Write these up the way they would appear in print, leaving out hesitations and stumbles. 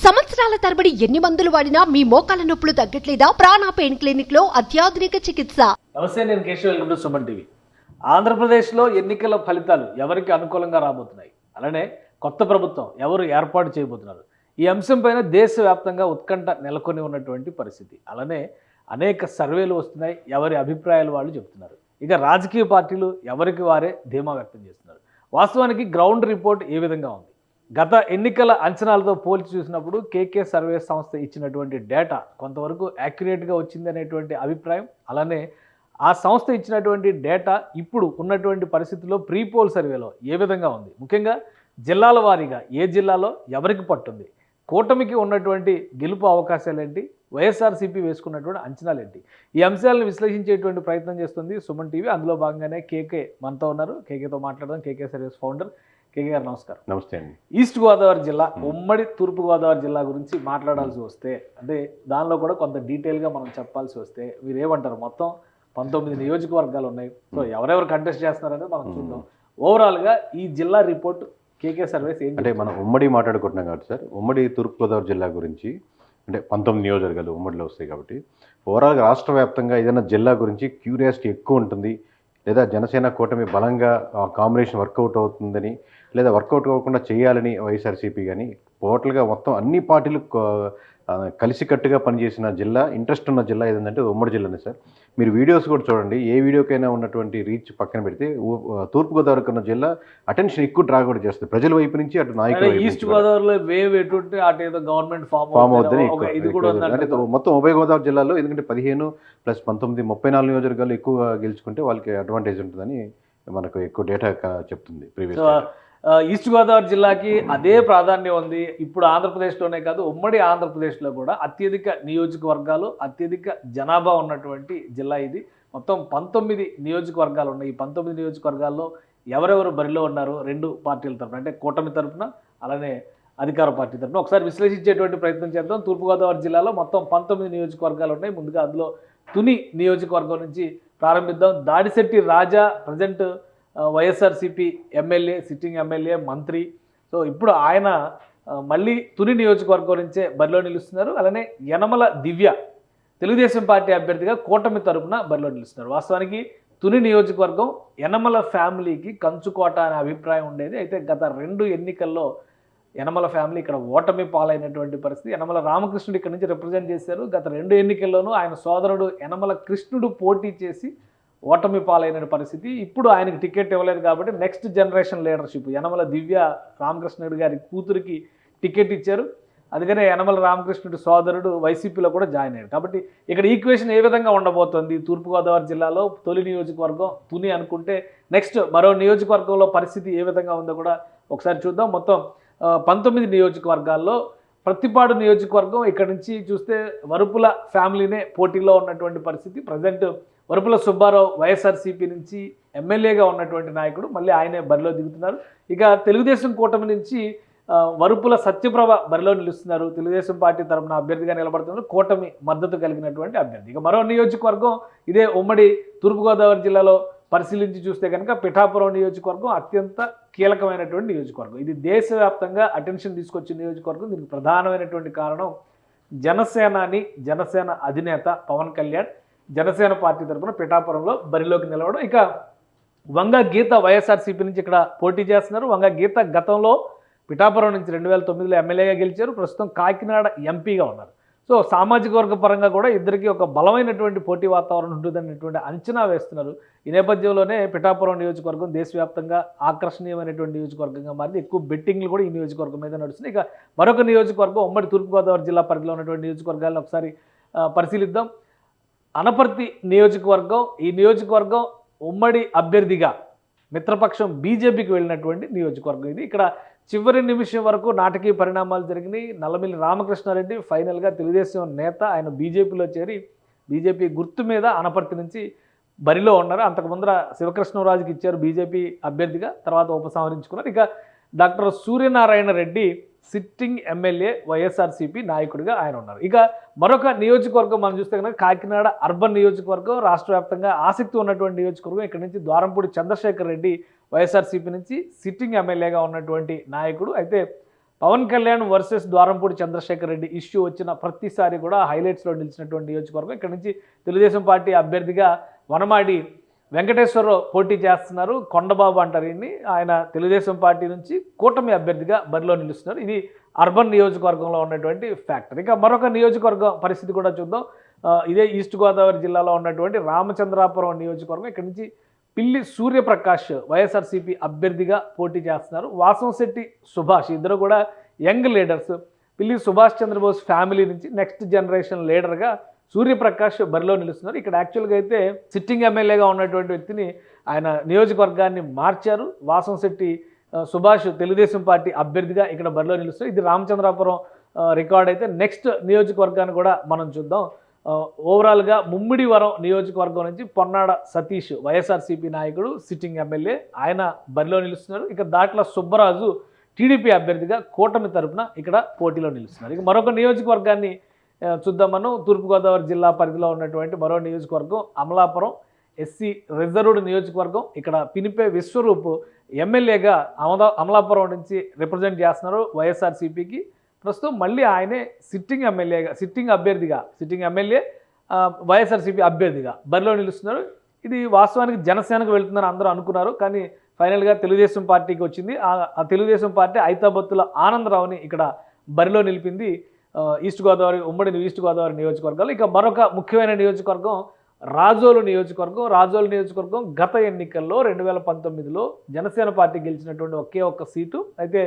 సంవత్సరాల తరబడి ఎన్ని మందులు వాడినా మీ మోకాల నొప్పులు తగ్గట్లేదా? ప్రాణ పెయిన్ క్లినిక్ లో అత్యాధునిక చికిత్స. నమస్తే, నేను Keshav. Welcome to Suman TV. ఆంధ్రప్రదేశ్లో ఎన్నికల ఫలితాలు ఎవరికి అనుకూలంగా రాబోతున్నాయి, అలానే కొత్త ప్రభుత్వం ఎవరు ఏర్పాటు చేయబోతున్నారు, ఈ అంశం పైన దేశవ్యాప్తంగా ఉత్కంఠ నెలకొని ఉన్నటువంటి పరిస్థితి. అలానే అనేక సర్వేలు వస్తున్నాయి, ఎవరి అభిప్రాయాలు వాళ్ళు చెప్తున్నారు. ఇక రాజకీయ పార్టీలు ఎవరికి వారే ధీమా వ్యక్తం చేస్తున్నారు. వాస్తవానికి గ్రౌండ్ రిపోర్ట్ ఏ విధంగా ఉంది? గత ఎన్నికల అంచనాలతో పోల్చి చూసినప్పుడు కేకే సర్వే సంస్థ ఇచ్చినటువంటి డేటా కొంతవరకు యాక్యురేట్గా వచ్చింది అనేటువంటి అభిప్రాయం. అలానే ఆ సంస్థ ఇచ్చినటువంటి డేటా ఇప్పుడు ఉన్నటువంటి పరిస్థితుల్లో ప్రీ పోల్ సర్వేలో ఏ విధంగా ఉంది? ముఖ్యంగా జిల్లాల వారీగా ఏ జిల్లాలో ఎవరికి పట్టుంది, కూటమికి ఉన్నటువంటి గెలుపు అవకాశాలు ఏంటి, వైఎస్ఆర్సీపీ వేసుకున్నటువంటి అంచనాలు ఏంటి, ఈ అంశాలను విశ్లేషించేటువంటి ప్రయత్నం చేస్తుంది సుమన్ టీవీ. అందులో భాగంగానే కేకే మనతో ఉన్నారు. కేకేతో మాట్లాడదాం. కేకే సర్వీస్ ఫౌండర్ కేకే గారు, నమస్కారం. నమస్తే అండి. ఈస్ట్ గోదావరి జిల్లా, ఉమ్మడి తూర్పు గోదావరి జిల్లా గురించి మాట్లాడాల్సి వస్తే, అంటే దానిలో కూడా కొంత డీటెయిల్గా మనం చెప్పాల్సి వస్తే మీరు ఏమంటారు? మొత్తం 19 నియోజకవర్గాలు ఉన్నాయి. సో ఎవరెవరు కంటెస్ట్ చేస్తున్నారనేది మనం చూద్దాం. ఓవరాల్గా ఈ జిల్లా రిపోర్ట్ కేకే సర్వేస్ ఏంటి? అంటే మనం ఉమ్మడి మాట్లాడుకుంటున్నాం కాబట్టి సార్, ఉమ్మడి తూర్పుగోదావరి జిల్లా గురించి అంటే 19 నియోజకవర్గాలు ఉమ్మడిలో వస్తాయి కాబట్టి ఓవరాల్గా రాష్ట్ర వ్యాప్తంగా ఏదైనా జిల్లా గురించి క్యూరియాసిటీ ఎక్కువ ఉంటుంది, లేదా జనసేన కూటమి బలంగా కాంబినేషన్ వర్కౌట్ అవుతుందని, లేదా వర్కౌట్ అవ్వకుండా చేయాలని వైఎస్ఆర్సీపీ కానీ టోటల్గా మొత్తం అన్ని పార్టీలు కలిసికట్టుగా పనిచేసిన జిల్లా, ఇంట్రెస్ట్ ఉన్న జిల్లా ఏదంటే ఉమ్మడి జిల్లానే సార్. మీరు వీడియోస్ కూడా చూడండి, ఏ వీడియోకైనా ఉన్నటువంటి రీచ్ పక్కన పెడితే తూర్పుగోదావరికి ఉన్న జిల్లా అటెన్షన్ ఎక్కువ డ్రా కూడా చేస్తుంది ప్రజల వైపు నుంచి, అటు నాయకులు. ఈస్ట్ గోదావరిలో వేవ్ ఎటుంటే అటు ఏదో గవర్నమెంట్ ఫామ్ అవుతుందని అంటే మొత్తం ఉభయ గోదావరి జిల్లాలో ఎందుకంటే 15 + 19 34 నియోజకవర్గాలు ఎక్కువ గెలుచుకుంటే వాళ్ళకి అడ్వాంటేజ్ ఉంటుందని మనకు ఎక్కువ డేటా చెప్తుంది ప్రీవియస్. ఈస్ట్ గోదావరి జిల్లాకి అదే ప్రాధాన్యం ఉంది. ఇప్పుడు ఆంధ్రప్రదేశ్లోనే కాదు, ఉమ్మడి ఆంధ్రప్రదేశ్లో కూడా అత్యధిక నియోజకవర్గాలు, అత్యధిక జనాభా ఉన్నటువంటి జిల్లా ఇది. మొత్తం 19 నియోజకవర్గాలు ఉన్నాయి. ఈ 19 నియోజకవర్గాల్లో ఎవరెవరు బరిలో ఉన్నారు రెండు పార్టీల తరఫున, అంటే కూటమి తరఫున అలానే అధికార పార్టీ తరఫున ఒకసారి విశ్లేషించేటువంటి ప్రయత్నం చేద్దాం. తూర్పుగోదావరి జిల్లాలో మొత్తం 19 నియోజకవర్గాలు ఉన్నాయి. ముందుగా అందులో తుని నియోజకవర్గం నుంచి ప్రారంభిద్దాం. Dadisetti Raja present YSRCP MLA, sitting MLA, మంత్రి. సో ఇప్పుడు ఆయన మళ్ళీ తుని నియోజకవర్గం నుంచే బరిలో నిలుస్తున్నారు. అలానే యనమల దివ్య తెలుగుదేశం పార్టీ అభ్యర్థిగా కూటమి తరపున బరిలో నిలుస్తున్నారు. వాస్తవానికి తుని నియోజకవర్గం యనమల ఫ్యామిలీకి కంచుకోట అనే అభిప్రాయం ఉండేది. అయితే గత 2 ఎన్నికల్లో యనమల ఫ్యామిలీ ఇక్కడ ఓటమి పాలైనటువంటి పరిస్థితి. యనమల రామకృష్ణుడు ఇక్కడ నుంచి రిప్రజెంట్ చేశారు. గత 2 ఎన్నికల్లోనూ ఆయన సోదరుడు యనమల కృష్ణుడు పోటీ చేసి ఓటమి పాలైన పరిస్థితి. ఇప్పుడు ఆయనకు టికెట్ ఇవ్వలేదు కాబట్టి నెక్స్ట్ జనరేషన్ లీడర్షిప్ యనమల దివ్య రామకృష్ణుడు గారి కూతురికి టికెట్ ఇచ్చారు. అందుకనే యనమల రామకృష్ణుడి సోదరుడు వైసీపీలో కూడా జాయిన్ అయ్యాడు. కాబట్టి ఇక్కడ ఈక్వేషన్ ఏ విధంగా ఉండబోతోంది? తూర్పుగోదావరి జిల్లాలో తొలి నియోజకవర్గం తుని అనుకుంటే నెక్స్ట్ మరో నియోజకవర్గంలో పరిస్థితి ఏ విధంగా ఉందో కూడా ఒకసారి చూద్దాం. మొత్తం 19 నియోజకవర్గాల్లో ప్రతిపాడు నియోజకవర్గం ఇక్కడ నుంచి చూస్తే వరుపుల ఫ్యామిలీనే పోటీలో ఉన్నటువంటి పరిస్థితి. ప్రజెంట్ వరుపుల సుబ్బారావు వైఎస్ఆర్సీపీ నుంచి ఎమ్మెల్యేగా ఉన్నటువంటి నాయకుడు, మళ్ళీ ఆయనే బరిలో దిగుతున్నారు. ఇక తెలుగుదేశం కూటమి నుంచి వరుపుల సత్యప్రభ బరిలో నిలుస్తున్నారు. తెలుగుదేశం పార్టీ తరఫున అభ్యర్థిగా నిలబడుతున్నారు, కూటమి మద్దతు కలిగినటువంటి అభ్యర్థి. ఇక మరో నియోజకవర్గం ఇదే ఉమ్మడి తూర్పుగోదావరి జిల్లాలో పరిశీలించి చూస్తే కనుక పిఠాపురం నియోజకవర్గం అత్యంత కీలకమైనటువంటి నియోజకవర్గం. ఇది దేశవ్యాప్తంగా అటెన్షన్ తీసుకొచ్చిన నియోజకవర్గం. దీనికి ప్రధానమైనటువంటి కారణం జనసేన అధినేత పవన్ కళ్యాణ్ జనసేన పార్టీ తరఫున పిఠాపురంలో బరిలోకి నిలవడం. ఇక వంగ గీత వైఎస్ఆర్సీపీ నుంచి ఇక్కడ పోటీ చేస్తున్నారు. వంగ గీత గతంలో పిఠాపురం నుంచి 2009లో ఎమ్మెల్యేగా గెలిచారు. ప్రస్తుతం కాకినాడ ఎంపీగా ఉన్నారు. సో సామాజిక వర్గ పరంగా కూడా ఇద్దరికి ఒక బలమైనటువంటి పోటీ వాతావరణం ఉంటుందనేటువంటి అంచనా వేస్తున్నారు. ఈ నేపథ్యంలోనే పిఠాపురం నియోజకవర్గం దేశవ్యాప్తంగా ఆకర్షణీయమైనటువంటి నియోజకవర్గంగా మారింది. ఎక్కువ బెట్టింగ్లు కూడా ఈ నియోజకవర్గం మీద నడుస్తున్నాయి. ఇక మరొక నియోజకవర్గం ఉమ్మడి తూర్పుగోదావరి జిల్లా పరిధిలో ఉన్నటువంటి నియోజకవర్గాలను ఒకసారి పరిశీలిద్దాం. అనపర్తి నియోజకవర్గం. ఈ నియోజకవర్గం ఉమ్మడి అభ్యర్థిగా మిత్రపక్షం బీజేపీకి వెళ్ళినటువంటి నియోజకవర్గం ఇది. ఇక్కడ చివరి నిమిషం వరకు నాటకీయ పరిణామాలు జరిగినాయి. నల్లమిల్లి రామకృష్ణారెడ్డి ఫైనల్గా తెలుగుదేశం నేత, ఆయన బీజేపీలో చేరి బీజేపీ గుర్తు మీద అనపర్తి నుంచి బరిలో ఉన్నారు. అంతకు ముందర శివకృష్ణరాజుకి ఇచ్చారు బీజేపీ అభ్యర్థిగా, తర్వాత ఉపసంహరించుకున్నారు. ఇక doctor Suryanarayana Reddy sitting MLA YSRCP నాయకుడిగా ఆయన ఉన్నారు. ఇక మరొక నియోజకవర్గం మనం చూస్తే కనుక కాకినాడ అర్బన్ నియోజకవర్గం, రాష్ట్ర వ్యాప్తంగా ఆసక్తి ఉన్నటువంటి నియోజకవర్గం. ఇక్కడ నుంచి ద్వారంపూడి చంద్రశేఖర్ రెడ్డి వైఎస్ఆర్సీపీ నుంచి సిట్టింగ్ ఎమ్మెల్యేగా ఉన్నటువంటి నాయకుడు. అయితే పవన్ కళ్యాణ్ వర్సెస్ ద్వారంపూడి చంద్రశేఖర్ రెడ్డి ఇష్యూ వచ్చిన ప్రతిసారి కూడా హైలైట్స్లో నిలిచినటువంటి నియోజకవర్గం. ఇక్కడ నుంచి తెలుగుదేశం పార్టీ అభ్యర్థిగా వనమాడి వెంకటేశ్వరరావు పోటీ చేస్తున్నారు. కొండబాబు అంటారు ఈయన్ని. ఆయన తెలుగుదేశం పార్టీ నుంచి కూటమి అభ్యర్థిగా బరిలో నిలుస్తున్నారు. ఇది అర్బన్ నియోజకవర్గంలో ఉన్నటువంటి ఫ్యాక్టర్. ఇక మరొక నియోజకవర్గం పరిస్థితి కూడా చూద్దాం. ఇదే ఈస్ట్ గోదావరి జిల్లాలో ఉన్నటువంటి రామచంద్రాపురం నియోజకవర్గం. ఇక్కడ నుంచి పిల్లి సూర్యప్రకాష్ వైఎస్ఆర్సీపీ అభ్యర్థిగా పోటీ చేస్తున్నారు. వాసంశెట్టి సుభాష్, ఇద్దరు కూడా young leaders. Pilli Subhash Chandrabose family నుంచి నెక్స్ట్ జనరేషన్ లీడర్గా సూర్యప్రకాష్ బరిలో నిలుస్తున్నారు. ఇక్కడ యాక్చువల్గా అయితే సిట్టింగ్ ఎమ్మెల్యేగా ఉన్నటువంటి వ్యక్తిని ఆయన నియోజకవర్గాన్ని మార్చారు. వాసంశెట్టి సుభాష్ తెలుగుదేశం పార్టీ అభ్యర్థిగా ఇక్కడ బరిలో నిలుస్తారు. ఇది రామచంద్రాపురం రికార్డ్ అయితే నెక్స్ట్ నియోజకవర్గాన్ని కూడా మనం చూద్దాం. ఓవరాల్గా ముమ్మిడివరం నియోజకవర్గం నుంచి పొన్నాడ సతీష్ వైఎస్ఆర్సీపీ నాయకుడు, సిట్టింగ్ ఎమ్మెల్యే, ఆయన బరిలో నిలుస్తున్నారు. ఇక దాట్ల సుబ్బరాజు టీడీపీ అభ్యర్థిగా కూటమి తరపున ఇక్కడ పోటీలో నిలుస్తున్నారు. ఇక మరొక నియోజకవర్గాన్ని చూద్దాం మనం. తూర్పుగోదావరి జిల్లా పరిధిలో ఉన్నటువంటి మరో నియోజకవర్గం అమలాపురం ఎస్సీ రిజర్వ్డ్ నియోజకవర్గం. ఇక్కడ పినిపే విశ్వరూప్ ఎమ్మెల్యేగా అమలాపురం నుంచి రిప్రజెంట్ చేస్తున్నారు వైఎస్ఆర్సీపీకి. ప్రస్తుతం మళ్ళీ ఆయనే సిట్టింగ్ ఎమ్మెల్యే వైఎస్ఆర్సీపీ అభ్యర్థిగా బరిలో నిలుస్తున్నారు. ఇది వాస్తవానికి జనసేనకు వెళ్తుందని అందరూ అనుకున్నారు, కానీ ఫైనల్గా తెలుగుదేశం పార్టీకి వచ్చింది. ఆ తెలుగుదేశం పార్టీ ఐతాబత్తుల ఆనందరావుని ఇక్కడ బరిలో నిలిపింది ఉమ్మడి ఈస్ట్ గోదావరి నియోజకవర్గాలు. ఇక మరొక ముఖ్యమైన నియోజకవర్గం రాజోలు నియోజకవర్గం. గత ఎన్నికల్లో 2019లో జనసేన పార్టీ గెలిచినటువంటి ఒకే ఒక్క సీటు. అయితే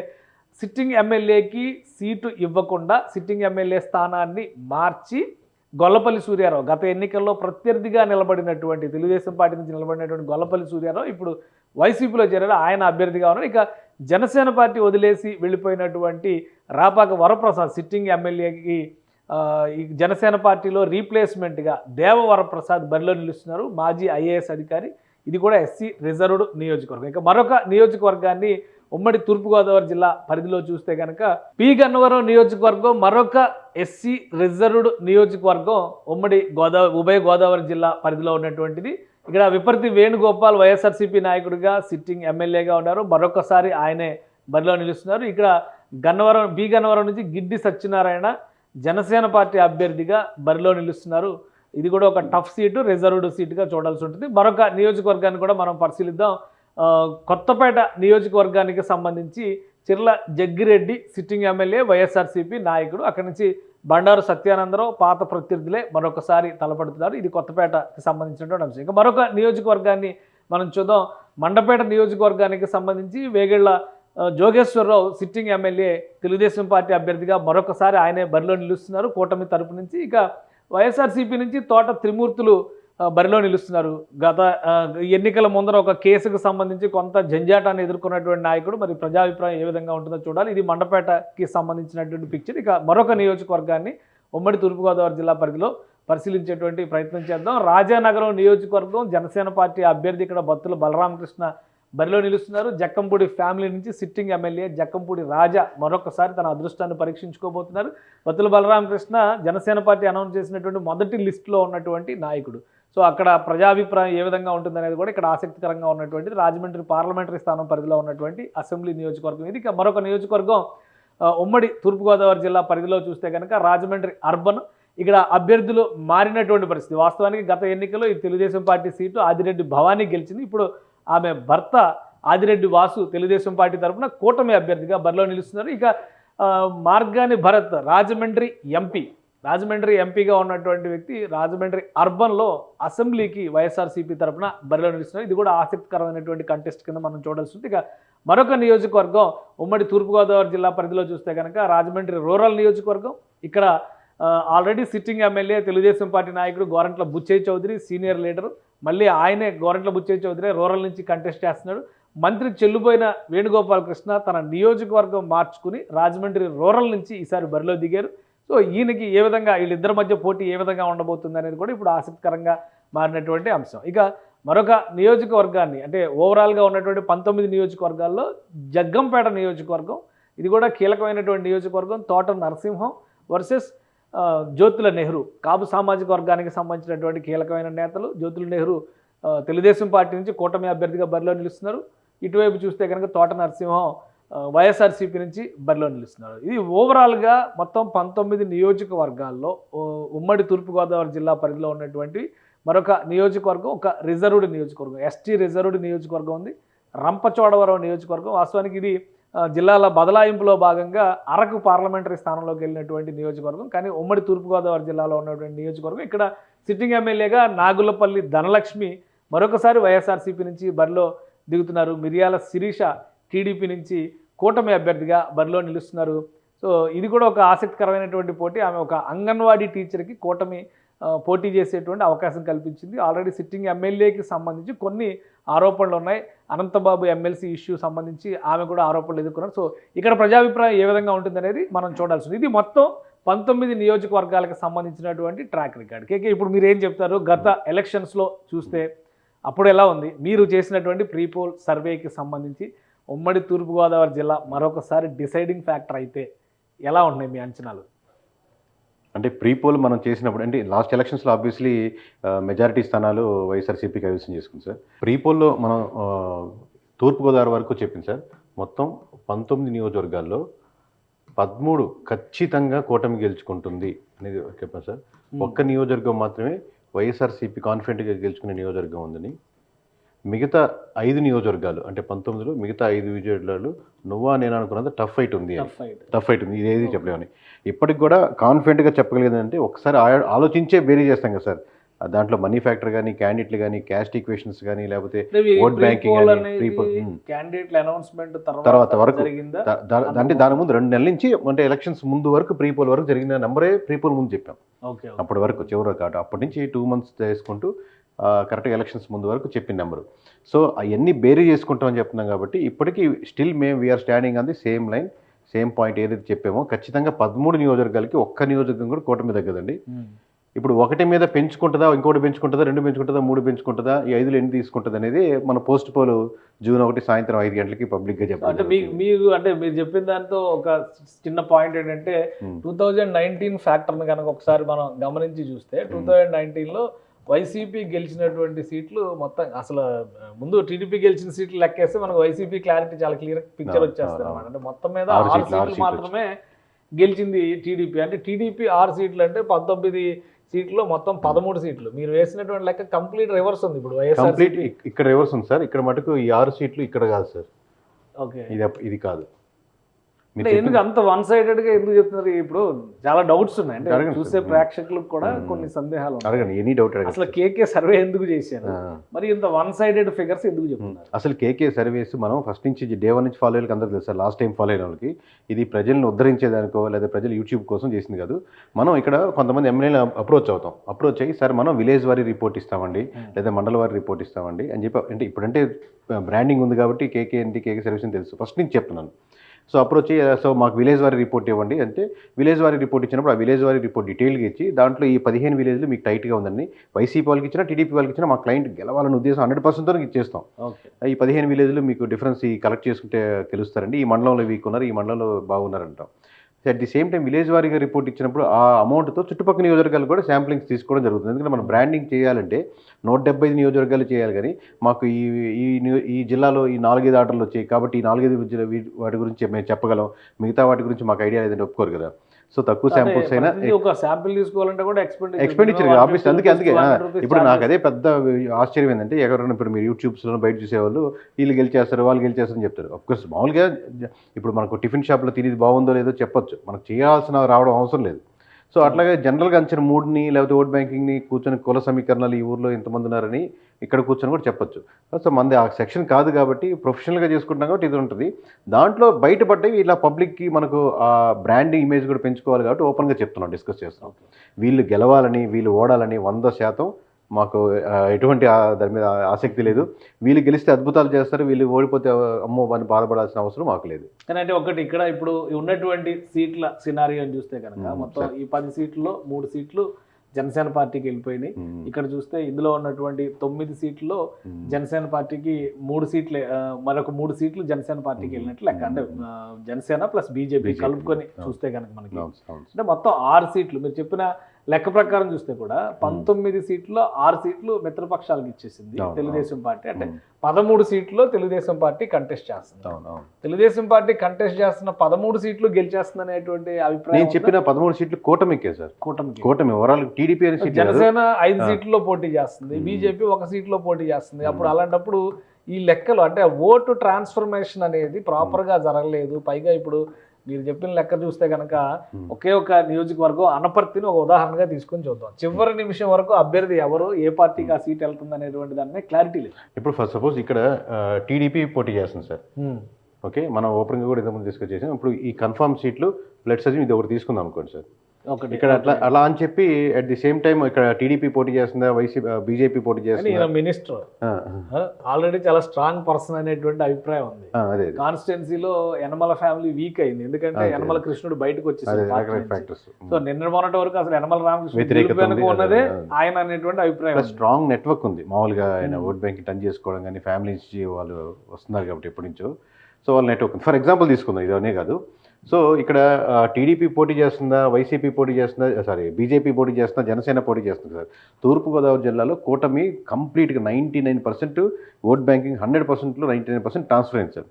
సిట్టింగ్ ఎమ్మెల్యేకి సీటు ఇవ్వకుండా సిట్టింగ్ ఎమ్మెల్యే స్థానాన్ని మార్చి గొల్లపల్లి సూర్యారావు, గత ఎన్నికల్లో ప్రత్యర్థిగా నిలబడినటువంటి తెలుగుదేశం పార్టీ నుంచి నిలబడినటువంటి గొల్లపల్లి సూర్యారావు ఇప్పుడు వైసీపీలో చేరారు. ఆయన అభ్యర్థిగా ఉన్నారు. ఇక జనసేన పార్టీ వదిలేసి వెళ్ళిపోయినటువంటి రాపాక వరప్రసాద్ సిట్టింగ్ ఎమ్మెల్యేకి ఈ జనసేన పార్టీలో రీప్లేస్మెంట్గా దేవవరప్రసాద్ బరిలో నిలుస్తున్నారు, మాజీ ఐఏఎస్ అధికారి. ఇది కూడా ఎస్సీ రిజర్వ్డ్ నియోజకవర్గం. ఇక మరొక నియోజకవర్గాన్ని ఉమ్మడి తూర్పుగోదావరి జిల్లా పరిధిలో చూస్తే కనుక పి గన్నవరం నియోజకవర్గం మరొక ఎస్సీ రిజర్వ్డ్ నియోజకవర్గం ఉభయ గోదావరి జిల్లా పరిధిలో ఉన్నటువంటిది. ఇక్కడ విపర్తి వేణుగోపాల్ వైఎస్ఆర్సీపీ నాయకుడిగా సిట్టింగ్ ఎమ్మెల్యేగా ఉన్నారు. మరొకసారి ఆయనే బరిలో నిలుస్తున్నారు. ఇక్కడ బి గన్నవరం నుంచి గిడ్డి సత్యనారాయణ జనసేన పార్టీ అభ్యర్థిగా బరిలో నిలుస్తున్నారు. ఇది కూడా ఒక టఫ్ సీటు, రిజర్వ్డ్ సీటుగా చూడాల్సి ఉంటుంది. మరొక నియోజకవర్గాన్ని కూడా మనం పరిశీలిద్దాం. కొత్తపేట నియోజకవర్గానికి సంబంధించి చిర్ల జగ్గిరెడ్డి సిట్టింగ్ ఎమ్మెల్యే వైఎస్ఆర్సీపీ నాయకుడు. అక్కడి నుంచి బండారు సత్యానందరావు పాత ప్రత్యర్థులే మరొకసారి తలపడుతున్నారు. ఇది కొత్తపేటకి సంబంధించినటువంటి అంశం. ఇంకా మరొక నియోజకవర్గాన్ని మనం చూద్దాం. మండపేట నియోజకవర్గానికి సంబంధించి Vegulla Jogeswara Rao sitting MLA Telugu Desam party అభ్యర్థిగా మరొకసారి ఆయనే బరిలో నిలుస్తున్నారు కూటమి తరపు నుంచి. ఇక వైఎస్ఆర్సీపీ నుంచి తోట త్రిమూర్తులు బరిలో నిలుస్తున్నారు. గత ఎన్నికల ముందర ఒక కేసుకు సంబంధించి కొంత జంజాటాన్ని ఎదుర్కొన్నటువంటి నాయకుడు. మరి ప్రజాభిప్రాయం ఏ విధంగా ఉంటుందో చూడాలి. ఇది మండపేటకి సంబంధించినటువంటి పిక్చర్. ఇక మరొక నియోజకవర్గాన్ని ఉమ్మడి తూర్పుగోదావరి జిల్లా పరిధిలో పరిశీలించేటువంటి ప్రయత్నం చేద్దాం. రాజానగరం నియోజకవర్గం జనసేన పార్టీ అభ్యర్థి ఇక్కడ బత్తుల బలరామకృష్ణ బరిలో నిలుస్తున్నారు. జక్కంపూడి ఫ్యామిలీ నుంచి సిట్టింగ్ ఎమ్మెల్యే జక్కంపూడి రాజా మరొకసారి తన అదృష్టాన్ని పరీక్షించుకోబోతున్నారు. బత్తుల బలరామకృష్ణ జనసేన పార్టీ అనౌన్స్ చేసినటువంటి మొదటి లిస్టులో ఉన్నటువంటి నాయకుడు. సో అక్కడ ప్రజాభిప్రాయం ఏ విధంగా ఉంటుందనేది కూడా ఇక్కడ ఆసక్తికరంగా ఉన్నటువంటిది. రాజమండ్రి పార్లమెంటరీ స్థానం పరిధిలో ఉన్నటువంటి అసెంబ్లీ నియోజకవర్గం ఇది. ఇక మరొక నియోజకవర్గం ఉమ్మడి తూర్పుగోదావరి జిల్లా పరిధిలో చూస్తే కనుక రాజమండ్రి అర్బన్. ఇక్కడ అభ్యర్థులు మారినటువంటి పరిస్థితి. వాస్తవానికి గత ఎన్నికల్లో ఈ తెలుగుదేశం పార్టీ సీటు ఆదిరెడ్డి భవానీ గెలిచింది. ఇప్పుడు ఆమె భర్త ఆదిరెడ్డి వాసు తెలుగుదేశం పార్టీ తరఫున కూటమి అభ్యర్థిగా బరిలో నిలుస్తున్నారు. ఇక మార్గాని భరత్ రాజమండ్రి ఎంపీగా ఉన్నటువంటి వ్యక్తి రాజమండ్రి అర్బన్లో అసెంబ్లీకి వైఎస్ఆర్సీపీ తరఫున బరిలో నిలుస్తున్నారు. ఇది కూడా ఆసక్తికరమైనటువంటి కంటెస్ట్ కింద మనం చూడాల్సి ఉంది. ఇక మరొక నియోజకవర్గం ఉమ్మడి తూర్పుగోదావరి జిల్లా పరిధిలో చూస్తే కనుక రాజమండ్రి రూరల్ నియోజకవర్గం. ఇక్కడ already sitting MLA Telugu Desam party నాయకుడు గోరంట్ల బుచ్చయ్య చౌదరి సీనియర్ లీడరు. మళ్ళీ ఆయనే గోరంట్ల బుచ్చయ్య చౌదరి రూరల్ నుంచి కంటెస్ట్ చేస్తున్నాడు. మంత్రి చెల్లుబోయిన వేణుగోపాలకృష్ణ తన నియోజకవర్గం మార్చుకుని రాజమండ్రి రూరల్ నుంచి ఈసారి బరిలో దిగారు. సో ఈయనకి ఏ విధంగా వీళ్ళిద్దరి మధ్య పోటీ ఏ విధంగా ఉండబోతుంది అనేది కూడా ఇప్పుడు ఆసక్తికరంగా మారినటువంటి అంశం. ఇక మరొక నియోజకవర్గాన్ని అంటే ఓవరాల్గా ఉన్నటువంటి 19 నియోజకవర్గాల్లో జగ్గంపేట నియోజకవర్గం. ఇది కూడా కీలకమైనటువంటి నియోజకవర్గం. తోట నరసింహం వర్సెస్ జ్యోతుల నెహ్రూ. కాపు సామాజిక వర్గానికి సంబంధించినటువంటి కీలకమైన నేతలు. జ్యోతుల నెహ్రూ తెలుగుదేశం పార్టీ నుంచి కూటమి అభ్యర్థిగా బరిలో నిలుస్తున్నారు. ఇటువైపు చూస్తే కనుక తోట నరసింహం వైఎస్ఆర్సీపీ నుంచి బరిలో నిలుస్తున్నారు. ఇది ఓవరాల్గా మొత్తం 19 నియోజకవర్గాల్లో ఉమ్మడి తూర్పుగోదావరి జిల్లా పరిధిలో ఉన్నటువంటి మరొక నియోజకవర్గం, ఒక రిజర్వ్డ్ నియోజకవర్గం, ఎస్టీ రిజర్వ్డ్ నియోజకవర్గం ఉంది. రంపచోడవరం నియోజకవర్గం, వాస్తవానికి ఇది జిల్లాల బదలాయింపులో భాగంగా అరకు పార్లమెంటరీ స్థానంలోకి వెళ్ళినటువంటి నియోజకవర్గం. కానీ ఉమ్మడి తూర్పుగోదావరి జిల్లాలో ఉన్నటువంటి నియోజకవర్గం. ఇక్కడ సిట్టింగ్ ఎమ్మెల్యేగా నాగులపల్లి ధనలక్ష్మి మరొకసారి వైఎస్ఆర్సీపీ నుంచి బరిలో దిగుతున్నారు. మిరియాల శిరీష టీడీపీ నుంచి కూటమి అభ్యర్థిగా బరిలో నిలుస్తున్నారు. సో ఇది కూడా ఒక ఆసక్తికరమైనటువంటి పోటీ. ఆమె ఒక అంగన్వాడీ టీచర్కి కూటమి పోటీ చేసేటువంటి అవకాశం కల్పించింది. ఆల్రెడీ సిట్టింగ్ ఎమ్మెల్యేకి సంబంధించి కొన్ని ఆరోపణలు ఉన్నాయి. అనంతబాబు ఎమ్మెల్సీ ఇష్యూ సంబంధించి ఆమె కూడా ఆరోపణలు ఎదుర్కొన్నారు. సో ఇక్కడ ప్రజాభిప్రాయం ఏ విధంగా ఉంటుందనేది మనం చూడాల్సింది. ఇది మొత్తం 19 నియోజకవర్గాలకు సంబంధించినటువంటి ట్రాక్ రికార్డ్. కేకే, ఇప్పుడు మీరు ఏం చెప్తారు? గత ఎలక్షన్స్లో చూస్తే అప్పుడు ఎలా ఉంది? మీరు చేసినటువంటి ప్రీపోల్ సర్వేకి సంబంధించి ఉమ్మడి తూర్పుగోదావరి జిల్లా మరొకసారి డిసైడింగ్ ఫ్యాక్టర్ అయితే ఎలా ఉన్నాయి మీ అంచనాలు? అంటే ప్రీపోల్ మనం చేసినప్పుడు, అంటే లాస్ట్ ఎలక్షన్స్లో ఆబ్వియస్లీ మెజారిటీ స్థానాలు వైఎస్ఆర్సీపీ కైవసం చేసుకుంది సార్. ప్రీపోల్లో మనం తూర్పుగోదావరి వరకు చెప్పింది సార్. మొత్తం 19 నియోజకవర్గాల్లో 13 ఖచ్చితంగా కూటమి గెలుచుకుంటుంది అనేది చెప్పాను సార్. ఒక్క నియోజకవర్గం మాత్రమే వైఎస్ఆర్సీపీ కాన్ఫిడెంట్గా గెలుచుకునే నియోజకవర్గం ఉందని, మిగతా 5 నియోజకవర్గాలు అంటే 19లో మిగతా 5 నియోజకవర్గాలు నువ్వా నేను అనుకున్నది టఫ్ ఫైట్ ఉంది. ఇదేది చెప్పలేమని ఇప్పటికి కూడా కాన్ఫిడెంట్గా చెప్పగలిగేదంటే ఒకసారి ఆలోచించే బేరీ చేస్తాం కదా సార్. దాంట్లో మనీ ఫ్యాక్టర్ కానీ, క్యాండిడేట్లు కానీ, క్యాస్ట్ ఈక్వేషన్స్ కానీ, లేకపోతే ఓట్ బ్యాంకింగ్ తర్వాత వరకు అంటే దాని ముందు 2 నెలల నుంచి అంటే ఎలక్షన్స్ ముందు వరకు ప్రీపోల్ వరకు జరిగిన నెంబరే ప్రీపోల్ ముందు చెప్పాం. అప్పటి వరకు చివరి కాదు, అప్పటి నుంచి 2 months చేసుకుంటూ కరెక్ట్గా ఎలక్షన్స్ ముందు వరకు చెప్పిన నెంబరు. సో అవన్నీ బేరీ చేసుకుంటామని చెప్తున్నాం కాబట్టి ఇప్పటికీ స్టిల్ మేము we are standing on the same line, same point ఏదైతే చెప్పామో. ఖచ్చితంగా 13 నియోజకవర్గాలకి ఒక్క నియోజకవర్గం కూడా కూటమి తగ్గదండి. ఇప్పుడు ఒకటి మీద పెంచుకుంటుందా, ఇంకోటి పెంచుకుంటుందా, 2 పెంచుకుంటుందా, 3 పెంచుకుంటుందా, ఈ 5లో ఎన్ని తీసుకుంటుంది అనేది మన పోస్ట్ పోల్ జూన్ 1 సాయంత్రం 5 గంటలకి పబ్లిక్గా చెప్పాలి. అంటే మీరు చెప్పిన దాంతో ఒక చిన్న పాయింట్ ఏంటంటే 2019 ఫ్యాక్టర్ని కనుక ఒకసారి మనం గమనించి చూస్తే 2019లో వైసీపీ గెలిచినటువంటి సీట్లు మొత్తం అసలు ముందు టీడీపీ గెలిచిన సీట్లు లెక్కేస్తే మనకు వైసీపీ క్లారిటీ చాలా క్లియర్ పిక్చర్ వచ్చేస్తుంది అనమాట. అంటే మొత్తం మీద 6 సీట్లు మాత్రమే గెలిచింది టీడీపీ. అంటే టీడీపీ 6 సీట్లు అంటే 19 సీట్లో మొత్తం 13 సీట్లు. మీరు వేసినటువంటి లెక్క కంప్లీట్ రివర్స్ ఉంది. ఇప్పుడు కంప్లీట్ ఇక్కడ రివర్స్ ఉంది సార్. ఇక్కడ మటుకు ఈ 6 సీట్లు ఇక్కడ కాదు సార్. ఓకే, ఇది కాదు. అంటే ఎందుకు అంత వన్ సైడెడ్ గా ఎందుకు చెప్తున్నారు? ఇప్పుడు చాలా డౌట్స్ ఉన్నాయి. అంటే చూసే ప్రేక్షకులకు కూడా కొన్ని సందేహాలు ఉన్నాయి. అసలు కేకే సర్వే ఎందుకు చేశారు, మరి ఇంత వన్ సైడెడ్ ఫిగర్స్ ఎందుకు చెప్తున్నారు? అసలు కేకే సర్వేస్ మనం ఫస్ట్ నుంచి డే 1 నుంచి ఫాలో అయ్యేకి అందరికీ తెలుసు. లాస్ట్ టైం ఫాలో అయిన వాళ్ళకి ఇది ప్రజలను ఉద్ధరించేదానికో లేదా ప్రజలు యూట్యూబ్ కోసం చేసింది కాదు. మనం ఇక్కడ కొంతమంది ఎమ్మెల్యేలు అప్రోచ్ అయ్యి సార్ మనం విలేజ్ వారీ రిపోర్ట్ ఇస్తామండి లేదా మండల వారీ రిపోర్ట్ ఇస్తామండి అని చెప్పి, అంటే ఇప్పుడంటే బ్రాండింగ్ ఉంది కాబట్టి కేకే సర్వీస్ అని తెలుసు, ఫస్ట్ నుంచి చెప్తున్నాను. సో అప్రోచ్ సో మాకు విలేజ్ వారీ రిపోర్ట్ ఇవ్వండి అంటే విలేజ్ వారీ రిపోర్ట్ ఇచ్చినప్పుడు ఆ విలేజ్ వారీ రిపోర్ట్ డీటెయిల్గా ఇచ్చి దాంట్లో ఈ 15 విలేజ్లు మీకు టైట్గా ఉందండి, వైసీపీ వాళ్ళకి ఇచ్చినా టీడీపీ వాళ్ళకి ఇచ్చినా మా క్లయింట్ గెలవాలని ఉద్దేశం 100% ఇచ్చేస్తాం. ఈ 15 విలేజ్లు మీకు డిఫరెన్స్ కలెక్ట్ చేసుకుంటే తెలుస్తారండి, ఈ మండలంలో వీక్ ఉన్నారు, ఈ మండలంలో బాగున్నారంటాం. At the same time village వారీగా రిపోర్ట్ ఇచ్చినప్పుడు ఆ అమౌంట్తో చుట్టుపక్కల నియోజకవర్గాలు కూడా శాంప్లింగ్స్ తీసుకోవడం జరుగుతుంది. ఎందుకంటే మనం బ్రాండింగ్ చేయాలంటే 175 నియోజకవర్గాలు చేయాలి, కానీ మాకు ఈ జిల్లాలో ఈ 4-5 ఆర్డర్లు వచ్చాయి కాబట్టి ఈ 4-5 వాటి గురించి మేము చెప్పగలం, మిగతా వాటి గురించి మాకు ఐడియా లేదంటే ఒప్పుకోరు కదా. సో తక్కువ శాంపుల్స్ అయినా ఒక శాంపిల్ తీసుకోవాలంటే కూడా ఎక్స్పెండిచర్ ఆబ్వియస్. అందుకే ఇప్పుడు నాకు అదే పెద్ద ఆశ్చర్యం ఏంటంటే ఎవరైనా ఇప్పుడు మీరు యూట్యూబ్స్లో బయట చూసేవాళ్ళు వీళ్ళు గెలిచేస్తారు వాళ్ళు గెలిచేస్తారని చెప్తారు. అఫ్కోర్స్ మామూలుగా ఇప్పుడు మనకు టిఫిన్ షాప్లో తినేది బాగుందో లేదో చెప్పొచ్చు, మనకు చేయాల్సిన రావడం అవసరం లేదు. సో అట్లాగే జనరల్గా అంచిన మూడ్ని లేకపోతే ఓట్ బ్యాంకింగ్ని కూర్చొని కుల సమీకరణాలు ఈ ఊర్లో ఎంతమంది ఉన్నారని ఇక్కడ కూర్చొని కూడా చెప్పొచ్చు. సో మనది ఆ సెక్షన్ కాదు కాబట్టి ప్రొఫెషనల్గా చేసుకుంటాం కాబట్టి ఇది ఉంటుంది. దాంట్లో బయటపడ్డవి ఇలా పబ్లిక్కి మనకు ఆ బ్రాండింగ్ ఇమేజ్ కూడా పెంచుకోవాలి కాబట్టి ఓపెన్గా చెప్తున్నాం, డిస్కస్ చేస్తున్నాం. వీళ్ళు గెలవాలని వీళ్ళు ఓడాలని 100% మాకు ఎటువంటి దాని మీద ఆసక్తి లేదు. వీళ్ళు గెలిస్తే అద్భుతాలు చేస్తారు, వీళ్ళు ఓడిపోతే అమ్మో అని బాధపడాల్సిన అవసరం మాకు లేదు. కానీ అంటే ఒకటి ఇక్కడ ఇప్పుడు ఉన్నటువంటి సీట్ల సినారియోని చూస్తే కనుక మొత్తం ఈ 10 సీట్లలో 3 సీట్లు జనసేన పార్టీకి వెళ్ళిపోయినాయి. ఇక్కడ చూస్తే ఇందులో ఉన్నటువంటి 9 సీట్లలో జనసేన పార్టీకి 3 సీట్లే, మరొక 3 సీట్లు జనసేన పార్టీకి వెళ్ళినట్లు లెక్క. అంటే జనసేన ప్లస్ బీజేపీ కలుపుకొని చూస్తే కనుక మనకి అంటే మొత్తం 6 సీట్లు. మీరు చెప్పిన లెక్క ప్రకారం చూస్తే కూడా 19 సీట్లో 6 సీట్లు మిత్రపక్షాలకు ఇచ్చేసింది తెలుగుదేశం పార్టీ. అంటే 13 సీట్లో తెలుగుదేశం పార్టీ కంటెస్ట్ చేస్తుంది. తెలుగుదేశం పార్టీ కంటెస్ట్ చేస్తున్న 13 సీట్లు గెలిచేస్తుంది అనేటువంటి అభిప్రాయం. నేను చెప్పిన 13 సీట్లు కూటమికే సార్. కూటమి ఓవరాల్ టీడీపీ అనే సీట్. జనసేన 5 సీట్లలో పోటీ చేస్తుంది, బీజేపీ 1 సీట్లో పోటీ చేస్తుంది. అప్పుడు అలాంటప్పుడు ఈ లెక్కలు అంటే ఓటు ట్రాన్స్ఫర్మేషన్ అనేది ప్రాపర్గా జరగలేదు. పైగా ఇప్పుడు మీరు చెప్పిన లెక్క చూస్తే కనుక ఒకే ఒక నియోజకవర్గం అనపర్తిని ఒక ఉదాహరణగా తీసుకొని చూద్దాం. చివరి నిమిషం వరకు అభ్యర్థి ఎవరు, ఏ పార్టీకి ఆ సీట్ వెళ్తుంది అనేటువంటి దాని క్లారిటీ లేదు. ఇప్పుడు ఫస్ట్ సపోజ్ ఇక్కడ టీడీపీ పోటీ చేస్తుంది సార్. ఓకే, మనం ఓపెన్గా కూడా ఇంతకుముందు డిస్కస్ చేసాం. ఇప్పుడు ఈ కన్ఫర్మ్ సీట్లు ప్లస్ ఇది ఒకటి తీసుకుందాం అనుకోండి సార్. ఇక్కడ అలా అని చెప్పి అట్ ది సేమ్ టైం ఇక్కడ టీడీపీ పోటీ చేస్తుందా, బీజేపీ పోటీ చేస్తుందా? మినిస్టర్ ఆల్రెడీ చాలా స్ట్రాంగ్ పర్సన్ అనేటువంటి అభిప్రాయం ఉంది. కాన్స్టిట్యున్సీలో యనమల ఫ్యామిలీ వీక్ అయింది, ఎందుకంటే యనమల కృష్ణుడు బయటకు వచ్చేసి. సో నిన్న మొన్నటి వరకు అసలు యనమల రామకృష్ణ ఉన్నదే ఆయన అనేటువంటి అభిప్రాయం. స్ట్రాంగ్ నెట్వర్క్ ఉంది మామూలుగా, ఆయన ఓట్ బ్యాంక్ టర్న్ చేసుకోవడం కానీ, ఫ్యామిలీ నుంచి వాళ్ళు వస్తున్నారు కాబట్టి ఎప్పటి నుంచో. సో వాళ్ళ నెట్వర్క్ ఫర్ ఎగ్జాంపుల్ తీసుకుందాం, ఇదనే కాదు. సో ఇక్కడ టీడీపీ పోటీ చేస్తుందా, వైసీపీ పోటీ చేస్తుందా, బీజేపీ పోటీ చేస్తుందా, జనసేన పోటీ చేస్తుంది సార్. తూర్పుగోదావరి జిల్లాలో కూటమి కంప్లీట్గా 99% ఓట్ బ్యాంకింగ్, 100%లో 99% ట్రాన్స్ఫర్ అయింది సార్.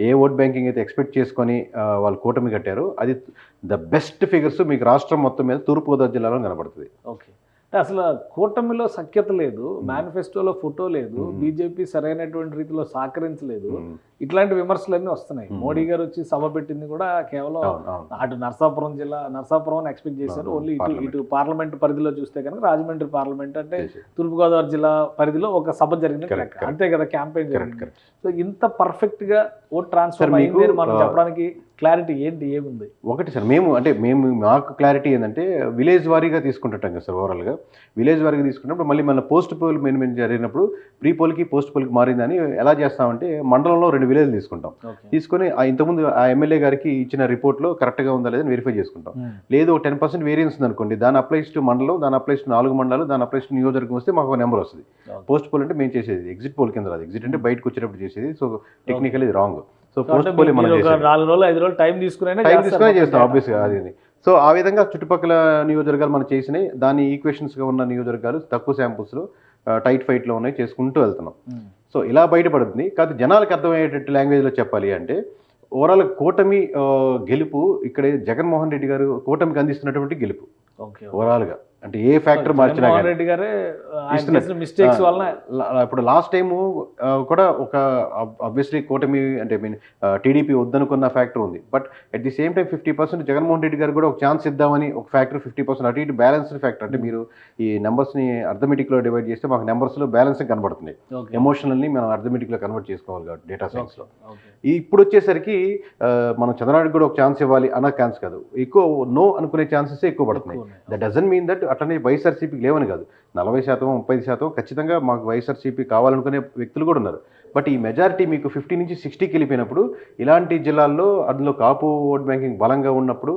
ఏ ఓట్ బ్యాంకింగ్ అయితే ఎక్స్పెక్ట్ చేసుకొని వాళ్ళు కూటమి కట్టారో అది ద బెస్ట్ ఫిగర్స్ మీకు రాష్ట్రం మొత్తం మీద తూర్పుగోదావరి జిల్లాలో కనబడుతుంది. ఓకే, అసలు కూటమిలో సఖ్యత లేదు, మేనిఫెస్టోలో ఫోటో లేదు, బీజేపీ సరైనటువంటి రీతిలో సహకరించలేదు, ఇట్లాంటి విమర్శలన్నీ వస్తున్నాయి. మోడీ గారు వచ్చి సభ పెట్టింది కూడా కేవలం అటు నర్సాపురం జిల్లా, నర్సాపురం ఎక్స్పెక్ట్ చేశారు. ఓన్లీ ఇటు పార్లమెంట్ పరిధిలో చూస్తే కనుక రాజమండ్రి పార్లమెంట్ అంటే తూర్పుగోదావరి జిల్లా పరిధిలో ఒక సభ జరిగింది అంతే కదా, క్యాంపెయిన్ జరిగింది. సో ఇంత పర్ఫెక్ట్ గా ఓట్ ట్రాన్స్ఫర్ అయింది మనం చెప్పడానికి క్లారిటీ ఏంటి, ఏముంది? ఒకటి సార్, మేము మాకు క్లారిటీ ఏంటంటే విలేజ్ వారీగా తీసుకుంటుంటాం కదా సార్. ఓవరాల్గా విలేజ్ వారీగా తీసుకున్నప్పుడు మళ్ళీ మన పోస్ట్ పోల్ మెయిన్ జరిగినప్పుడు ప్రీ పోల్కి పోస్ట్ పోల్కి మారిందని ఎలా చేస్తామంటే మండలంలో 2 విలేజ్లు తీసుకుంటాం. తీసుకొని ఇంతకుముందు ఆ ఎమ్మెల్యే గారికి ఇచ్చిన రిపోర్ట్లో కరెక్ట్గా ఉందా లేదని వెరిఫై చేసుకుంటాం. లేదు 10% వేరియన్స్ ఉంది అనుకోండి, దాని అప్లైస్ టు మండలం, దాని అప్లైస్ టు 4 మండలాలు, దాని అప్లైస్ టు నియోజకవర్గం వస్తే మాకు ఒక నెంబర్ వస్తుంది. పోస్ట్ పోల్ అంటే మేము చేసేది ఎగ్జిట్ పోల్ కింద రాదు, ఎగ్జిట్ అంటే బయటకు వచ్చేటప్పుడు చేసేది. సో టెక్నికల్ ఇది రాంగ్. సో పోస్ట్ పోల్ మనం 4 రోజులు 5 రోజులు టైం తీసుకునే చేస్తాం ఆబ్వియస్గా అది. సో ఆ విధంగా చుట్టుపక్కల నియోజకవర్గాలు మనం చేసినాయి, దాని ఈక్వేషన్స్గా ఉన్న నియోజకవర్గాలు తక్కువ శాంపుల్స్లో టైట్ ఫైట్లో ఉన్నాయి చేసుకుంటూ వెళ్తున్నాం. సో ఇలా బయటపడుతుంది. కాదు జనాలకు అర్థమయ్యేటట్టు లాంగ్వేజ్లో చెప్పాలి అంటే ఓవరాల్ కూటమి గెలుపు ఇక్కడ జగన్మోహన్ రెడ్డి గారు కూటమికి అందిస్తున్నటువంటి గెలుపు ఓవరాల్గా. అంటే ఏ ఫ్యాక్టర్ మార్చినా మిస్టేక్స్ వల్ల ఇప్పుడు లాస్ట్ టైము కూడా ఒక ఆబ్వియస్లీ కూటమి అంటే టీడీపీ వద్దనుకున్న ఫ్యాక్టర్ ఉంది. But at the same time 50% Jaganmohan Reddy గారు కూడా ఒక ఛాన్స్ ఇద్దామని ఒక ఫ్యాక్టర్ 50% అటు ఇటు బ్యాలెన్స్డ్ ఫ్యాక్టర్. అంటే మీరు ఈ నెంబర్స్ని అర్థమెటిక్లో డివైడ్ చేస్తే మాకు నెంబర్స్లో బ్యాలెన్స్ కనబడుతుంది. ఎమోషనల్ని మనం అర్థమెటిక్లో కన్వర్ట్ చేసుకోవాలి కాబట్టి డేటా సైన్స్లో. ఇప్పుడు వచ్చేసరికి మనం చంద్రబాబు కూడా ఒక ఛాన్స్ ఇవ్వాలి అన్న ఛాన్స్ కాదు, ఎక్కువ నో అనుకునే ఛాన్సెస్ ఎక్కువ పడుతున్నాయి. దట్ డజంట్ మీన్ దట్ అట్లనే వైఎస్ఆర్సీపీకి లేవని కాదు, 40%, 30% ఖచ్చితంగా మాకు వైఎస్ఆర్సీపీ కావాలనుకునే వ్యక్తులు కూడా ఉన్నారు. బట్ ఈ మెజారిటీ మీకు 50 నుంచి 60కి వెళ్ళిపోయినప్పుడు ఇలాంటి జిల్లాల్లో అందులో కాపు ఓట్ బ్యాంకింగ్ బలంగా ఉన్నప్పుడు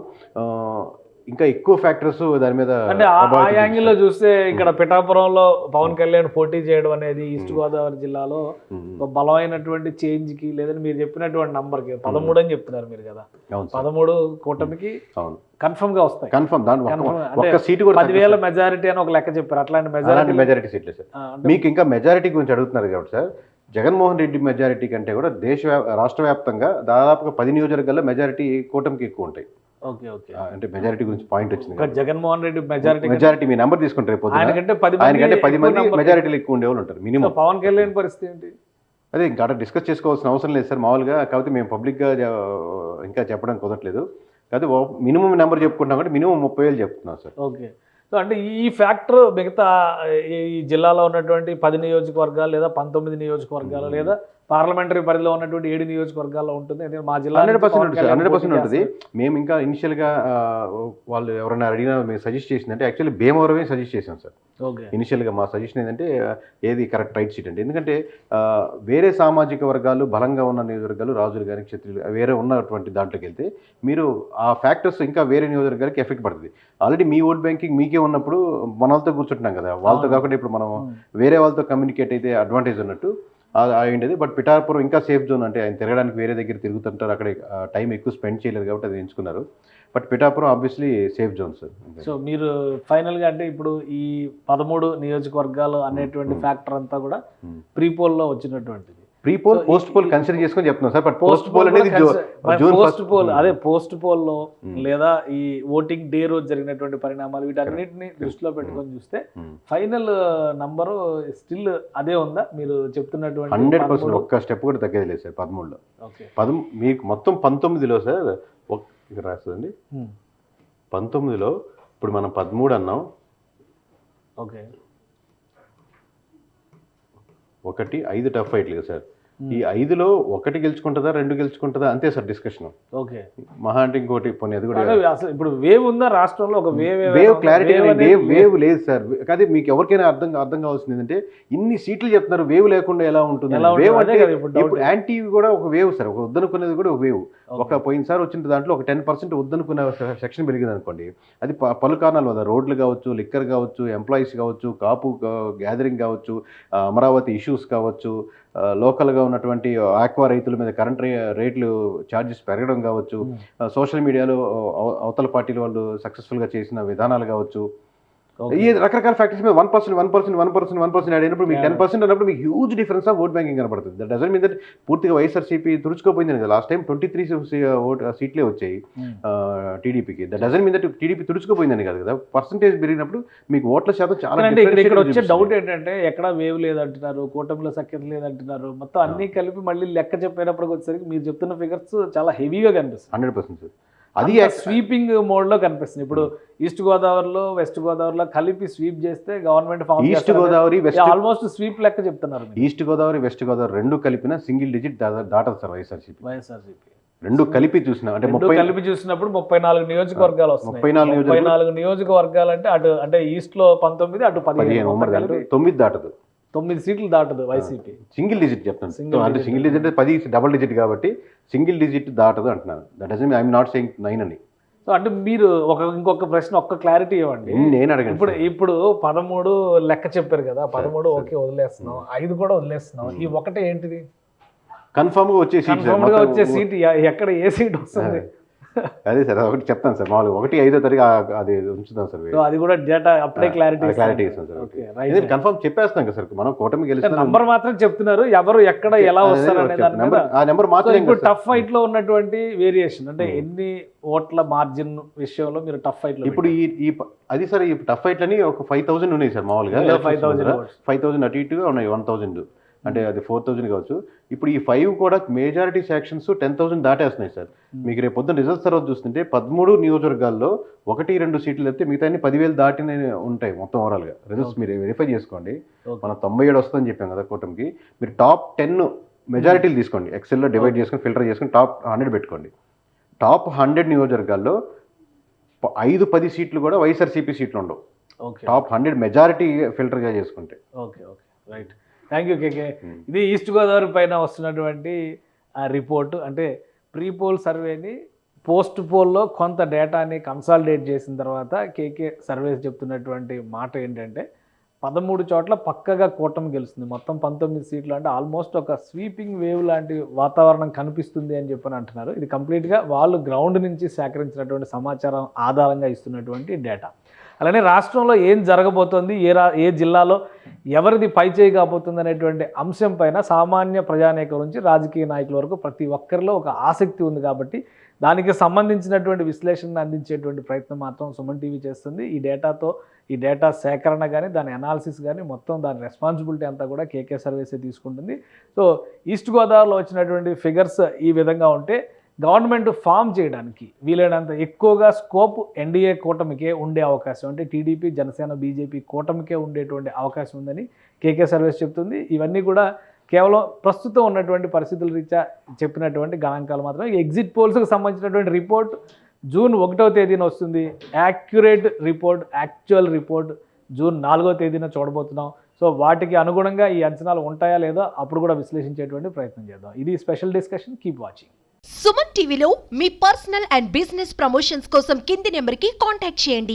ఇంకా ఎక్కువ ఫ్యాక్టర్స్ దాని మీద. అంటే ఆ యాంగిల్లో చూస్తే ఇక్కడ పిఠాపురంలో పవన్ కళ్యాణ్ పోటీ చేయడం అనేది ఈస్ట్ గోదావరి జిల్లాలో ఒక బలమైనటువంటి చేంజ్ కి, లేదంటే మీరు చెప్పినటువంటి నంబర్ కి 13 అని చెప్తున్నారు మీరు కదా, 13 కూటమికి కన్ఫర్మ్ గా వస్తాయి. కన్ఫర్మ్ ఒక్క సీటు కూడా 10,000 మెజారిటీ అని ఒక లెక్క చెప్పారు. అట్లాంటి మెజారిటీ సీట్లే సార్. మీకు ఇంకా మెజారిటీ గురించి అడుగుతున్నారు కాబట్టి సార్, జగన్మోహన్ రెడ్డి మెజారిటీ కంటే కూడా రాష్ట్ర వ్యాప్తంగా దాదాపుగా 10 నియోజకవర్గాల్లో మెజారిటీ కూటమికి ఎక్కువ ఉంటాయి. అంటే మెజారిటీ గురించి పాయింట్ వచ్చింది. జగన్మోహన్ రెడ్డి మెజారిటీ మీ నెంబర్ తీసుకుంటారు, ఆయనకంటే 10 మంది మెజారిటీలు ఎక్కువ ఉండేవాళ్ళు ఉంటారు మినిమం. పవన్ కళ్యాణ్ పరిస్థితి ఏంటి? అదే ఇంకా డిస్కస్ చేసుకోవాల్సిన అవసరం లేదు సార్. మామూలుగా కాకపోతే మేము పబ్లిక్గా ఇంకా చెప్పడం కుదరట్లేదు. కాదు మినిమం నెంబర్ చెప్పుకుంటాం కాబట్టి మినిమం 30,000 చెప్తున్నాం సార్. ఓకే, సో అంటే ఈ ఫ్యాక్టర్ మిగతా ఈ జిల్లాలో ఉన్నటువంటి 10 నియోజకవర్గాలు లేదా 19 నియోజకవర్గాలు లేదా పార్లమెంటరీ పరిధిలో ఉన్నటువంటి 7 నియోజకవర్గాల్లో ఉంటుంది. మా జిల్లా 100% ఉంటుంది. మేము ఇంకా ఇనిషియల్గా వాళ్ళు ఎవరైనా అడిగినా మేము సజెస్ట్ చేసిందంటే యాక్చువల్లీ భీమవరమే సజెస్ట్ చేసాం సార్. ఇనిషియల్గా మా సజెషన్ ఏంటంటే ఏది కరెక్ట్ రైట్ సీట్ అంటే, ఎందుకంటే వేరే సామాజిక వర్గాలు బలంగా ఉన్న నియోజకవర్గాలు, రాజులు కానీ క్షత్రియులు వేరే ఉన్నటువంటి దాంట్లోకి వెళ్తే మీరు ఆ ఫ్యాక్టర్స్ ఇంకా వేరే నియోజకవర్గాలకి ఎఫెక్ట్ పడుతుంది. ఆల్రెడీ మీ ఓట్ బ్యాంకింగ్ మీకే ఉన్నప్పుడు మనతో కూర్చుంటున్నాం కదా, వాళ్ళతో కాకుండా ఇప్పుడు మనం వేరే వాళ్ళతో కమ్యూనికేట్ అయితే అడ్వాంటేజ్ ఉన్నట్టు అయింది. బట్ పిఠాపురం ఇంకా సేఫ్ జోన్, అంటే ఆయన తిరగడానికి వేరే దగ్గర తిరుగుతుంటారు, అక్కడ టైం ఎక్కువ స్పెండ్ చేయలేరు కాబట్టి అది ఎంచుకున్నారు. But Pithapuram obviously safe zone sir. So మీరు ఫైనల్గా అంటే ఇప్పుడు ఈ 13 నియోజకవర్గాలు అనేటువంటి ఫ్యాక్టర్ అంతా కూడా ప్రీ పోల్లో వచ్చినటువంటిది. Pre poll post poll consider చేసుకొని చెప్తున్నాం సార్. బట్ పోస్ట్ పోల్ అనేది జూన్ పోస్ట్ పోల్ అదే పోస్ట్ పోల్లో లేదా ఈ ఓటింగ్ డే రోజు జరిగినటువంటి పరిణామాలు వీటన్నిటిని దృష్టిలో పెట్టుకొని చూస్తే ఫైనల్ నంబరు స్టిల్ అదే ఉందా మీరు చెప్తున్నటువంటి? 100% ఒక్క స్టెప్ కూడా తగ్గేది లేదు సార్ 13లో. మీకు మొత్తం 19లో సార్ ఇక్కడ రాస్తుందండి 19లో ఇప్పుడు మనం 13 అన్నాం. ఓకే 1 5 టఫ్ ఫైట్ లేదు సార్. ఈ 5లో 1 గెలుచుకుంటుందా 2 గెలుచుకుంటుందా అంతే సార్ డిస్కషన్. ఓకే మహా అంటే ఇంకోటి పోనీ అది కూడా అసలు ఇప్పుడు వేవ్ ఉందా రాష్ట్రంలో? ఒక వేవ్ క్లారిటీ వేవ్ లేదు సార్. కానీ మీకు ఎవరికైనా అర్థం కావాల్సింది ఏంటంటే ఇన్ని సీట్లు చెప్తున్నారు, వేవ్ లేకుండా ఎలా ఉంటుంది? వేవ్ అంటే ఇప్పుడు యాంటీ కూడా ఒక వేవ్ సార్, ఒక వద్దనుకునేది కూడా ఒక వేవ్. ఒక పోయినసారి వచ్చిన దాంట్లో ఒక 10% వద్దనుకున్న సెక్షన్ పెరిగింది అనుకోండి, అది పలు కారణాలు వల్ల రోడ్లు కావచ్చు, లిక్కర్ కావచ్చు, ఎంప్లాయీస్ కావచ్చు, కాపు గ్యాదరింగ్ కావచ్చు, అమరావతి ఇష్యూస్ కావచ్చు, లోకల్గా ఉన్నటువంటి ఆక్వా రైతుల మీద కరెంట్ రేట్లు ఛార్జెస్ పెరగడం కావచ్చు, సోషల్ మీడియాలో అవతల పార్టీల వాళ్ళు సక్సెస్ఫుల్గా చేసిన విధానాలు కావచ్చు, ఈ రకరకాల ఫ్యాక్టర్స్ మీద 1% యాడ్ అయినప్పుడు మీకు 10% అన్నప్పుడు మీకు huge difference of vote banking కనబడుతుంది. దట్ డజంట్ మీన్ దట్ పూర్తిగా వైఎస్ఆర్సీపీ తుడుచుకోపోయింది కదా. లాస్ట్ టైం 23 సీట్లే వచ్చాయి టీడీపీకి. That doesn't mean that TDP తుడుచుకోపోయిందని కాదు కదా. పర్సంటేజ్ పెరిగినప్పుడు మీకు ఓట్ల శాతం చాలా. ఇక్కడ వచ్చే డౌట్ ఏంటంటే ఎక్కడ వేవ్ లేదంటున్నారు, కూటమిలో సఖ్యత లేదంటున్నారు, మొత్తం అన్ని కలిపి మళ్ళీ లెక్క చెప్పేటప్పటికి వచ్చేసరికి మీరు చెప్తున్న ఫిగర్స్ చాలా హెవీగా కనిపిస్తుంది. 100% సార్. అది స్వీపింగ్ మోడ్ లో కనిపిస్తుంది. ఇప్పుడు ఈస్ట్ గోదావరిలో వెస్ట్ గోదావరిలో కలిపి స్వీప్ చేస్తే government form east Godavari almost sweep లెక్క చెప్తున్నారు. ఈస్ట్ గోదావరి వెస్ట్ గోదావరి రెండు కలిపిన సింగిల్ డిజిట్ దాటదు సార్ వైఎస్ఆర్సీపీ. రెండు కలిపి చూసినా అంటే 30 కలిపి చూసినప్పుడు 34 నియోజకవర్గాలు వస్తున్నాయి. 34 నియోజకవర్గాలు అంటే అటు అంటే ఈస్ట్ లో 19 అటు 15 9 దాటదు. 9 సీట్లు దాటదు వైసీపీ. సింగిల్ డిజిట్ చెప్తాను అంటే సింగిల్ డిజిట్ 10 డబుల్ డిజిట్ కాబట్టి సింగిల్ డిజిట్ దాటదు అంటున్నాను. That doesn't mean I'm not saying 9 అని. సో అంటే మీరు ఇంకొక ప్రశ్న ఒక్క క్లారిటీ ఇవ్వండి. నేను అడగండి. ఇప్పుడు 13 లెక్క చెప్పారు కదా, 13 ఓకే వదిలేస్తున్నాం, 5 కూడా వదిలేస్తున్నాం, ఈ ఒకటే ఏంటిది? కన్ఫర్మ్ గా వచ్చే సీట్ ఎక్కడ ఏ సీట్ వస్తుంది? అదే సార్ ఒకటి చెప్తాను సార్. మామూలుగా 1 5వ తారీఖు అది ఉంచుతాం సార్. అది కూడా డేటా అప్పుడే క్లారిటీ ఇస్తాం సార్. కన్ఫర్మ్ చెప్పేస్తాం కదా సార్. మనం కూటమి గెలుస్తాం నంబర్ మాత్రం చెప్తున్నారు, ఎవరు ఎక్కడ ఎలా వస్తారు అనే దాని మీద. ఆ నెంబర్ మాత్రం ఇప్పుడు టఫ్ ఫైట్ లో ఉన్నటువంటి వేరియేషన్ అంటే ఎన్ని ఓట్ల మార్జిన్ విషయంలో మీరు టఫ్ ఫైట్ లో ఇప్పుడు ఈ అది సార్ ఈ టఫ్ ఫైట్ అని ఒక 5000 ఉన్నాయి సార్. మామూలుగా 5000 అటు ఇటుగా ఉన్నాయి. 1000 అంటే అది 4000 కావచ్చు. ఇప్పుడు ఈ 5 కూడా మెజారిటీ సెక్షన్స్ 10,000 దాటేస్తున్నాయి సార్. మీకు రేపు పొద్దున్న రిజల్ట్స్ తర్వాత చూస్తుంటే 13 నియోజకవర్గాల్లో 1-2 సీట్లు అయితే మిగతా 10,000 దాటిన ఉంటాయి మొత్తం ఓవరాల్గా. రిజల్ట్స్ మీరు వెరిఫై చేసుకోండి. మనం 97 వస్తుందని చెప్పాం కదా కూటమికి. మీరు టాప్ 10 మెజారిటీలు తీసుకోండి, ఎక్సెల్లో డివైడ్ చేసుకొని ఫిల్టర్ చేసుకొని టాప్ 100 పెట్టుకోండి. టాప్ 100 నియోజకవర్గాల్లో 5-10 సీట్లు కూడా వైఎస్ఆర్సీపీ సీట్లు ఉండవు. టాప్ 100 మెజారిటీ ఫిల్టర్గా చేసుకుంటే. Okay right. థ్యాంక్ యూ కేకే. ఇది ఈస్ట్ గోదావరి పైన వస్తున్నటువంటి రిపోర్టు. అంటే ప్రీ పోల్ సర్వేని పోస్ట్ పోల్లో కొంత డేటాని కన్సాలిడేట్ చేసిన తర్వాత కేకే సర్వేస్ చెప్తున్నటువంటి మాట ఏంటంటే 13 చోట్ల పక్కగా కూటమి గెలుస్తుంది. మొత్తం 19 సీట్లు అంటే ఆల్మోస్ట్ ఒక స్వీపింగ్ వేవ్ లాంటి వాతావరణం కనిపిస్తుంది అని చెప్పని అంటున్నారు. ఇది కంప్లీట్గా వాళ్ళు గ్రౌండ్ నుంచి సేకరించినటువంటి సమాచారం ఆధారంగా ఇస్తున్నటువంటి డేటా. అలానే రాష్ట్రంలో ఏం జరగబోతోంది, ఏ జిల్లాలో ఎవరిది పైచేయి కాబోతుంది అనేటువంటి అంశం పైన సామాన్య ప్రజానేకం నుంచి రాజకీయ నాయకుల వరకు ప్రతి ఒక్కరిలో ఒక ఆసక్తి ఉంది. కాబట్టి దానికి సంబంధించినటువంటి విశ్లేషణను అందించేటువంటి ప్రయత్నం మాత్రం సుమన్ టీవీ చేస్తుంది. ఈ డేటా సేకరణ కానీ దాని అనాలిసిస్ కానీ మొత్తం దాని రెస్పాన్సిబిలిటీ అంతా కూడా కేకే సర్వీసే తీసుకుంటుంది. సో ఈస్ట్ గోదావరిలో వచ్చినటువంటి ఫిగర్స్ ఈ విధంగా ఉంటే గవర్నమెంట్ ఫామ్ చేయడానికి వీలైనంత ఎక్కువగా స్కోప్ ఎన్డీఏ కూటమికే ఉండే అవకాశం, అంటే టీడీపీ జనసేన బీజేపీ కూటమికే ఉండేటువంటి అవకాశం ఉందని కేకే సర్వీస్ చెప్తుంది. ఇవన్నీ కూడా కేవలం ప్రస్తుతం ఉన్నటువంటి పరిస్థితుల రీత్యా చెప్పినటువంటి గణాంకాలు మాత్రమే. ఎగ్జిట్ పోల్స్కి సంబంధించినటువంటి రిపోర్ట్ జూన్ 1వ తేదీన వస్తుంది. Accurate report, actual report June 4వ తేదీన చూడబోతున్నాం. సో వాటికి అనుగుణంగా ఈ అంచనాలు ఉంటాయా లేదా అప్పుడు కూడా విశ్లేషించేటువంటి ప్రయత్నం చేద్దాం. ఇది special discussion. Keep watching. Suman టీవీలో మీ పర్సనల్ అండ్ బిజినెస్ ప్రమోషన్స్ కోసం కింది నెంబర్కి కాంటాక్ట్ చేయండి.